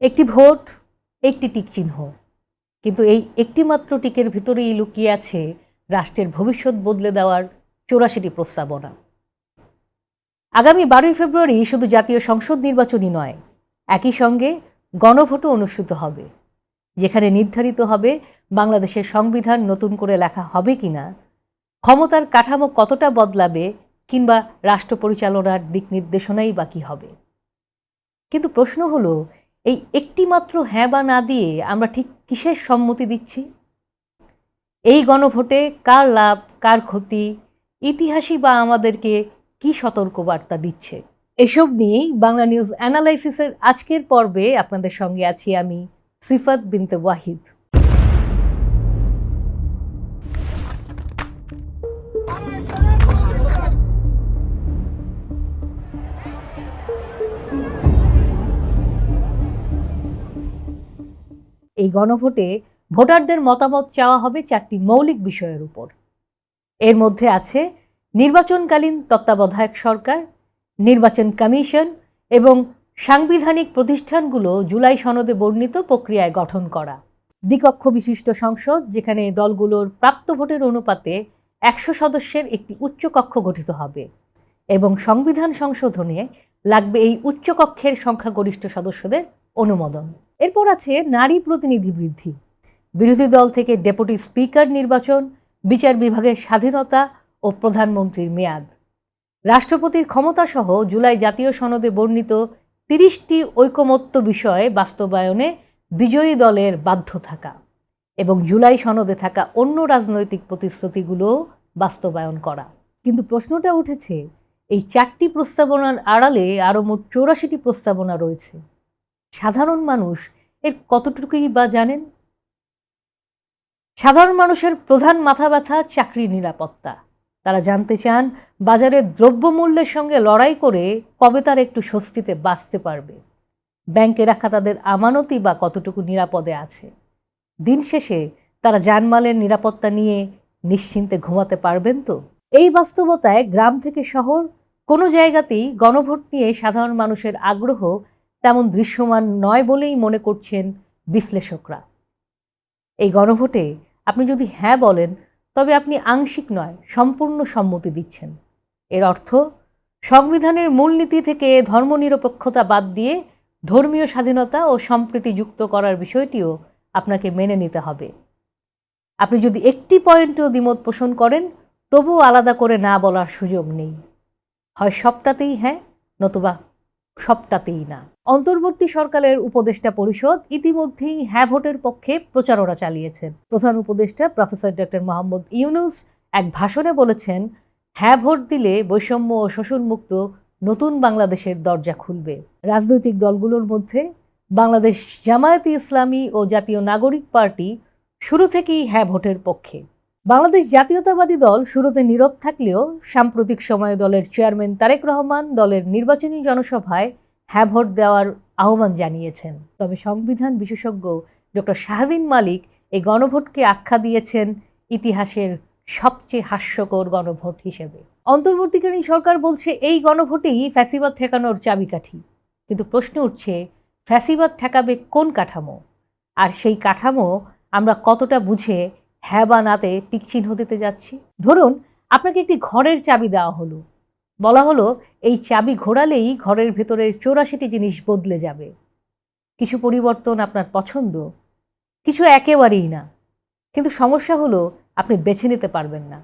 একটি ভোট, একটি টিক চিহ্ন, কিন্তু এই একটি মাত্র টিকের ভিতরেই লুকিয়ে আছে রাষ্ট্রের ভবিষ্যৎ বদলে দেওয়ার 84টি প্রস্তাবনা। আগামী 12ই ফেব্রুয়ারি শুধু জাতীয় সংসদ নির্বাচনই নয়, একই সঙ্গে গণভোটও অনুষ্ঠিত হবে, যেখানে নির্ধারিত হবে বাংলাদেশের সংবিধান নতুন করে লেখা হবে কিনা, ক্ষমতার কাঠামো কতটা বদলাবে, কিংবা রাষ্ট্র পরিচালনার দিক নির্দেশনাই বা কী হবে। কিন্তু প্রশ্ন হলো, এই একটি মাত্র হ্যাঁ বা না দিয়ে আমরা ঠিক কিসের সম্মতি দিচ্ছি? এই গণভোটে কার লাভ, কার ক্ষতি, ইতিহাসই বা আমাদেরকে কি সতর্কবার্তা দিচ্ছে? এসব নিয়েই বাংলা নিউজ অ্যানালাইসিসের আজকের পর্বে আপনাদের সঙ্গে আছি আমি, সিফাত বিনতে ওয়াহিদ। এই গণভোটে ভোটারদের মতামত চাওয়া হবে 4টি মৌলিক বিষয়ের উপর। এর মধ্যে আছে নির্বাচনকালীন তত্ত্বাবধায়ক সরকার, নির্বাচন কমিশন এবং সাংবিধানিক প্রতিষ্ঠানগুলো জুলাই সনদে বর্ণিত প্রক্রিয়ায় গঠন করা, দ্বিকক্ষ বিশিষ্ট সংসদ যেখানে দলগুলোর প্রাপ্ত ভোটের অনুপাতে 100 সদস্যের একটি উচ্চকক্ষ গঠিত হবে এবং সংবিধান সংশোধনে লাগবে এই উচ্চকক্ষের সংখ্যাগরিষ্ঠ সদস্যদের অনুমোদন। এরপর আছে নারী প্রতিনিধি বৃদ্ধি, বিরোধী দল থেকে ডেপুটি স্পিকার নির্বাচন, বিচার বিভাগের স্বাধীনতা ও প্রধানমন্ত্রীর মেয়াদ, রাষ্ট্রপতির ক্ষমতাসহ জুলাই জাতীয় সনদে বর্ণিত 30টি ঐকমত্য বিষয়ে বাস্তবায়নে বিজয়ী দলের বাধ্য থাকা এবং জুলাই সনদে থাকা অন্য রাজনৈতিক প্রতিশ্রুতিগুলো বাস্তবায়ন করা। কিন্তু প্রশ্নটা উঠেছে, এই 4টি প্রস্তাবনার আড়ালে আরও মোট 84টি প্রস্তাবনা রয়েছে। সাধারণ মানুষ এর কতটুকুই বা জানেন? সাধারণ মানুষের প্রধান মাথা ব্যথা চাকরির নিরাপত্তা। তারা জানতে চান বাজারের দ্রব্যমূল্যের সঙ্গে লড়াই করে কবে তারা একটু স্বস্তিতে বাঁচতে পারবে, ব্যাংকে রাখা তাদের আমানতই বা কতটুকু নিরাপদে আছে, দিন শেষে তারা জানমালের নিরাপত্তা নিয়ে নিশ্চিন্তে ঘুমাতে পারবেন তো? এই বাস্তবতায় গ্রাম থেকে শহর কোনো জায়গাতেই গণভোট নিয়ে সাধারণ মানুষের আগ্রহ তেমন দৃশ্যমান নয় বলেই মনে করছেন বিশ্লেষকরা। এই গণভোটে আপনি যদি হ্যাঁ বলেন, তবে আপনি আংশিক নয়, সম্পূর্ণ সম্মতি দিচ্ছেন। এর অর্থ সংবিধানের মূলনীতি থেকে ধর্মনিরপেক্ষতা বাদ দিয়ে ধর্মীয় স্বাধীনতা ও সম্প্রীতি যুক্ত করার বিষয়টিও আপনাকে মেনে নিতে হবে। আপনি যদি একটি পয়েন্টেও দ্বিমত পোষণ করেন, তবুও আলাদা করে না বলার সুযোগ নেই। হয় সবটাতেই হ্যাঁ, নতুবা সবটাতেই না। অন্তর্বর্তী সরকারের উপদেষ্টা পরিষদ ইতিমধ্যেই হ্যাঁ ভোটের পক্ষে প্রচারণা চালিয়েছেন। প্রধান উপদেষ্টা প্রফেসর ডক্টর মোহাম্মদ ইউনূস এক ভাষণে বলেছেন, হ্যাঁ ভোট দিলে বৈষম্য ও শোষণমুক্ত নতুন বাংলাদেশের দরজা খুলবে। রাজনৈতিক দলগুলোর মধ্যে বাংলাদেশ জামায়াতে ইসলামী ও জাতীয় নাগরিক পার্টি শুরু থেকেই হ্যাঁ ভোটের পক্ষে। বাংলাদেশ জাতীয়তাবাদী দল শুরুতে নীরব থাকলেও সাম্প্রতিক সময়ে দলের চেয়ারম্যান তারেক রহমান দলের নির্বাচনী জনসভায় হ্যাঁ ভোট দেওয়ার আহ্বান জানিয়েছেন। তবে সংবিধান বিশেষজ্ঞ ডক্টর শাহদিন মালিক এই গণভোটকে আখ্যা দিয়েছেন ইতিহাসের সবচেয়ে হাস্যকর গণভোট হিসেবে। অন্তর্বর্তীকালীন সরকার বলছে এই গণভোটেই ফ্যাসিবাদ ঠেকানোর চাবিকাঠি। কিন্তু প্রশ্ন উঠছে, ফ্যাসিবাদ ঠেকাবে কোন কাঠামো? আর সেই কাঠামো আমরা কতটা বুঝে হ্যাঁ বা নাতে টিকচিহ্ন দিতে যাচ্ছি? ধরুন আপনাকে একটি ঘরের চাবি দেওয়া হলো, বলা হলো এই চাবি ঘোরালেই ঘরের ভেতরের 84টি জিনিস বদলে যাবে। কিছু পরিবর্তন আপনার পছন্দ, কিছু একেবারেই না। কিন্তু সমস্যা হলো আপনি বেছে নিতে পারবেন না।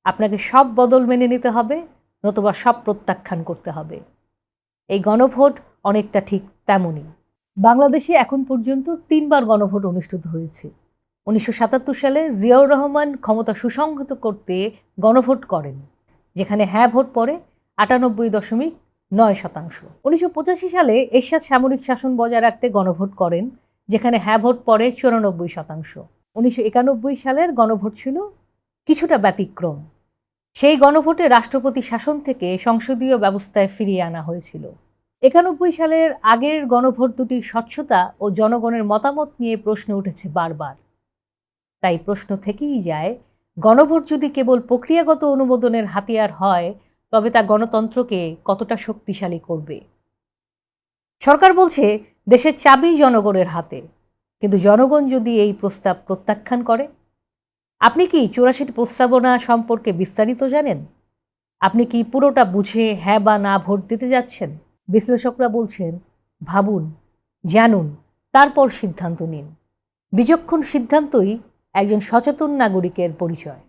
আপনাকে সব বদল মেনে নিতে হবে, নতুবা সব প্রত্যাখ্যান করতে হবে। এই গণভোট অনেকটা ঠিক তেমনই। বাংলাদেশে এখন পর্যন্ত 3বার গণভোট অনুষ্ঠিত হয়েছে। 1977 সালে জিয়াউর রহমান ক্ষমতা সুসংহত করতে গণভোট করেন, যেখানে হ্যাঁ ভোট পড়ে 98.9%। 1985 সালে এরশাদ সামরিক শাসন বজায় রাখতে গণভোট করেন, যেখানে হ্যাঁ ভোট পড়ে 94%। 1991 সালের গণভোট ছিল কিছুটা ব্যতিক্রম। সেই গণভোটে রাষ্ট্রপতি শাসন থেকে সংসদীয় ব্যবস্থায় ফিরিয়ে আনা হয়েছিল। 91 সালের আগের গণভোট দুটির স্বচ্ছতা ও জনগণের মতামত নিয়ে প্রশ্ন উঠেছে বারবার। তাই প্রশ্ন থেকেই যায়, গণভোট যদি কেবল প্রক্রিয়াগত অনুমোদনের হাতিয়ার হয়, তবে তা গণতন্ত্রকে কতটা শক্তিশালী করবে? সরকার বলছে দেশের চাবি জনগণের হাতে, কিন্তু জনগণ যদি এই প্রস্তাব প্রত্যাখ্যান করে? আপনি কি 84টি প্রস্তাবনা সম্পর্কে বিস্তারিত জানেন? আপনি কি পুরোটা বুঝে হ্যাঁ বা না ভোট দিতে যাচ্ছেন? বিশ্লেষকরা বলছেন, ভাবুন, জানুন, তারপর সিদ্ধান্ত নিন। বিচক্ষণ সিদ্ধান্তই একজন সচেতন নাগরিকের পরিচয়।